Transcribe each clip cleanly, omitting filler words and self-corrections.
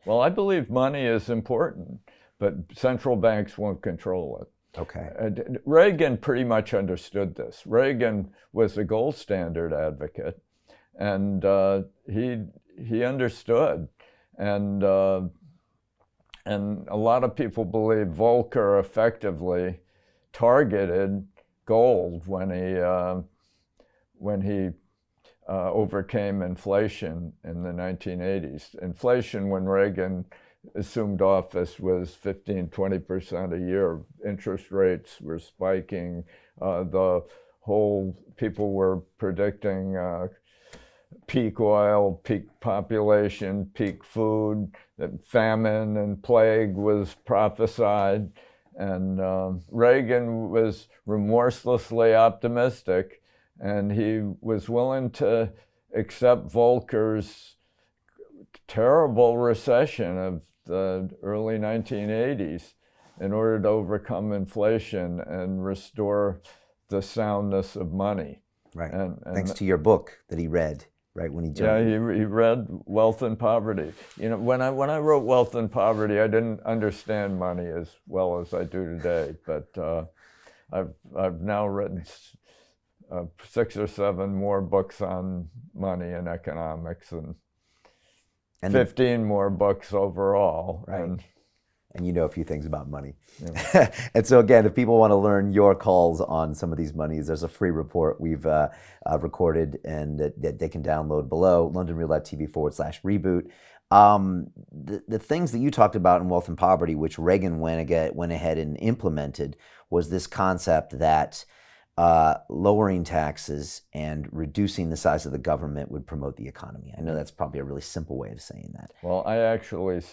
Well, I believe money is important, but central banks won't control it. Okay. Reagan pretty much understood this. Reagan was a gold standard advocate, and he understood, and and a lot of people believe Volcker effectively targeted gold when he overcame inflation in the 1980s. Inflation, when Reagan assumed office, was 15-20% a year. Interest rates were spiking. People were predicting peak oil, peak population, peak food. Famine and plague was prophesied. And Reagan was remorselessly optimistic, and he was willing to accept Volcker's terrible recession of the early 1980s in order to overcome inflation and restore the soundness of money. Right. And thanks to your book that he read, right, when he joined. Yeah, he read Wealth and Poverty. You know, when I wrote Wealth and Poverty, I didn't understand money as well as I do today, but I've now written 6 or 7 more books on money and economics, and 15 more books overall. Right. And you know a few things about money. Yeah. And so again, if people want to learn your calls on some of these monies, there's a free report we've recorded and that they can download below, londonroulette.tv/reboot. The things that you talked about in Wealth and Poverty, which Reagan went ahead and implemented, was this concept that lowering taxes and reducing the size of the government would promote the economy. I know that's probably a really simple way of saying that. Well, I actually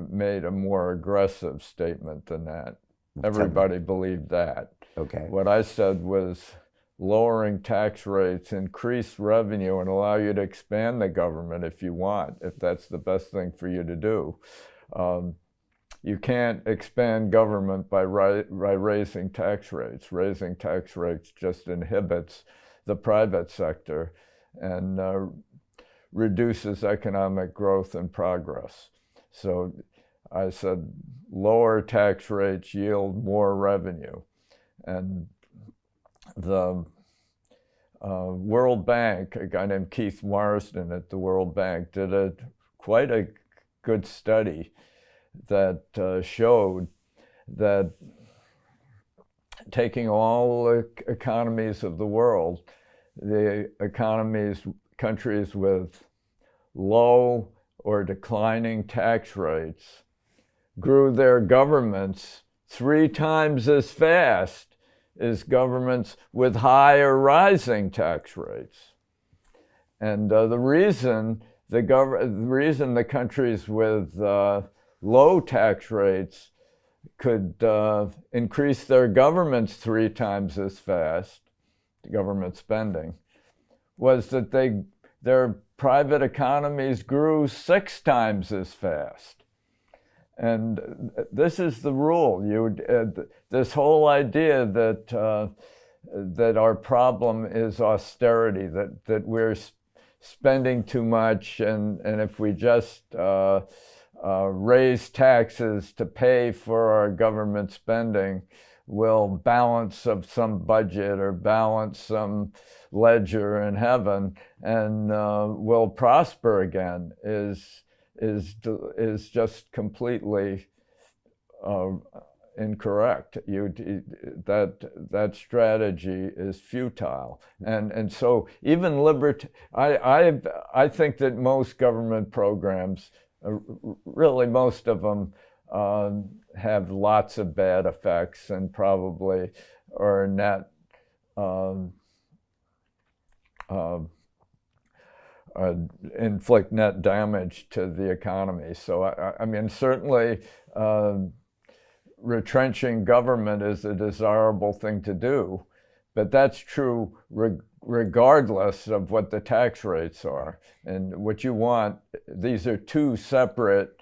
made a more aggressive statement than that. Everybody believed that. Okay. What I said was lowering tax rates, increase revenue, and allow you to expand the government if you want, if that's the best thing for you to do. You can't expand government by raising tax rates. Raising tax rates just inhibits the private sector and reduces economic growth and progress. So I said, lower tax rates yield more revenue. And the World Bank, a guy named Keith Marsden at the World Bank, did quite a good study that showed that taking all the economies of the world, countries with low or declining tax rates, grew their governments 3 times as fast as governments with high or rising tax rates. And the reason the countries with low tax rates could increase their governments 3 times as fast, government spending, was that their private economies grew 6 times as fast. And this is the rule. This whole idea that our problem is austerity, that we're spending too much, and if we just raise taxes to pay for our government spending, we'll balance of some budget or balance some ledger in heaven, and we'll prosper again, is just completely incorrect. That strategy is futile, and so even I think that most government programs, really most of them, have lots of bad effects and probably are net inflict net damage to the economy. So I mean, certainly retrenching government is a desirable thing to do, but that's true regardless of what the tax rates are. And what you want, these are 2 separate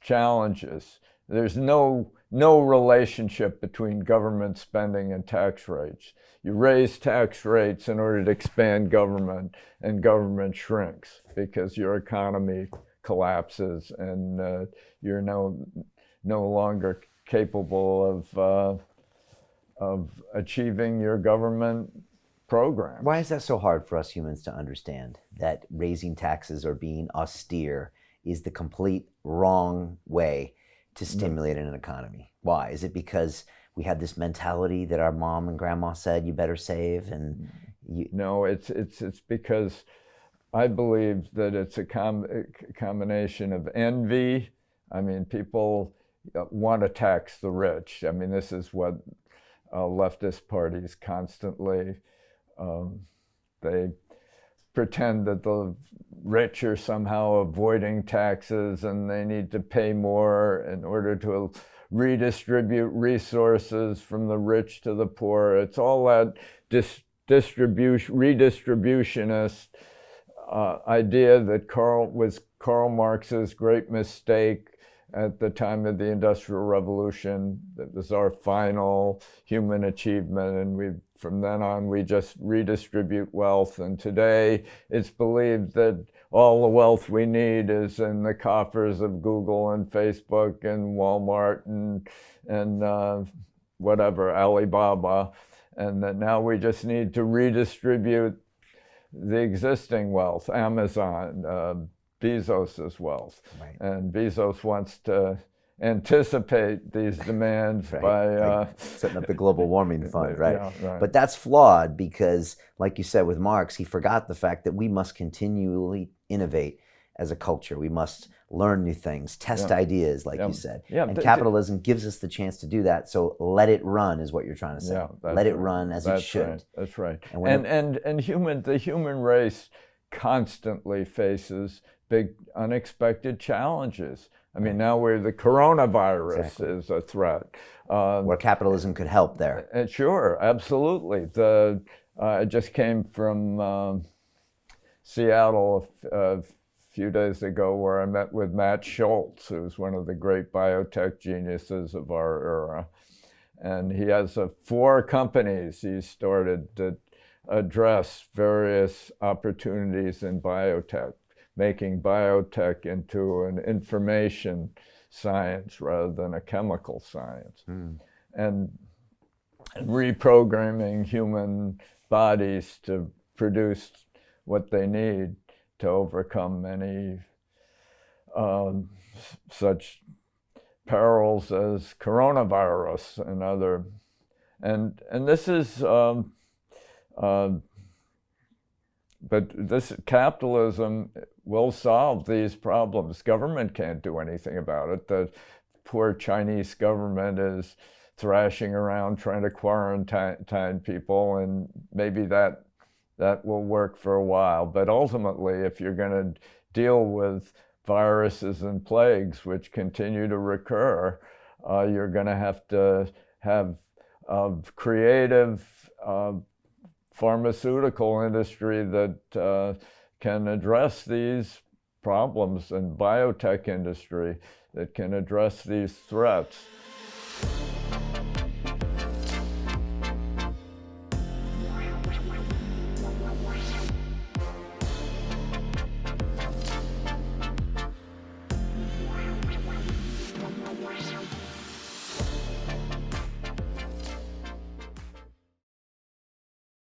challenges. There's no relationship between government spending and tax rates. You raise tax rates in order to expand government, and government shrinks because your economy collapses and you're no longer capable of achieving your government program. Why is that so hard for us humans to understand, that raising taxes or being austere is the complete wrong way to stimulate an economy? Why? Is it because we have this mentality that our mom and grandma said you better save? And no, it's because I believe that it's a combination of envy. I mean, people want to tax the rich. I mean, this is what leftist parties constantly, they pretend that the rich are somehow avoiding taxes and they need to pay more in order to redistribute resources from the rich to the poor. It's all that redistributionist idea that Karl Marx's great mistake at the time of the Industrial Revolution. That was our final human achievement, and from then on we just redistribute wealth. And today it's believed that all the wealth we need is in the coffers of Google and Facebook and Walmart and whatever, Alibaba, and that now we just need to redistribute the existing wealth, Amazon, Bezos's wealth. Right. And Bezos wants to anticipate these demands by setting up the global warming fund, right? Yeah, right. But that's flawed because, like you said with Marx, he forgot the fact that we must continually innovate as a culture. We must learn new things, test ideas, like you said. Yeah, and capitalism gives us the chance to do that. So let it run is what you're trying to say. Yeah, let it run as it should. Right. That's right. And the human race constantly faces big unexpected challenges. I mean, now the coronavirus is a threat. Where capitalism could help there. Sure, absolutely. I just came from Seattle a few days ago, where I met with Matt Schultz, who's one of the great biotech geniuses of our era. And he has 4 companies he started that address various opportunities in biotech, making biotech into an information science rather than a chemical science, and reprogramming human bodies to produce what they need to overcome many such perils as coronavirus and other. And this is but this capitalism will solve these problems. Government can't do anything about it. The poor Chinese government is thrashing around trying to quarantine people, and maybe that will work for a while. But ultimately, if you're going to deal with viruses and plagues which continue to recur, you're going to have creative pharmaceutical industry that can address these problems, and biotech industry that can address these threats.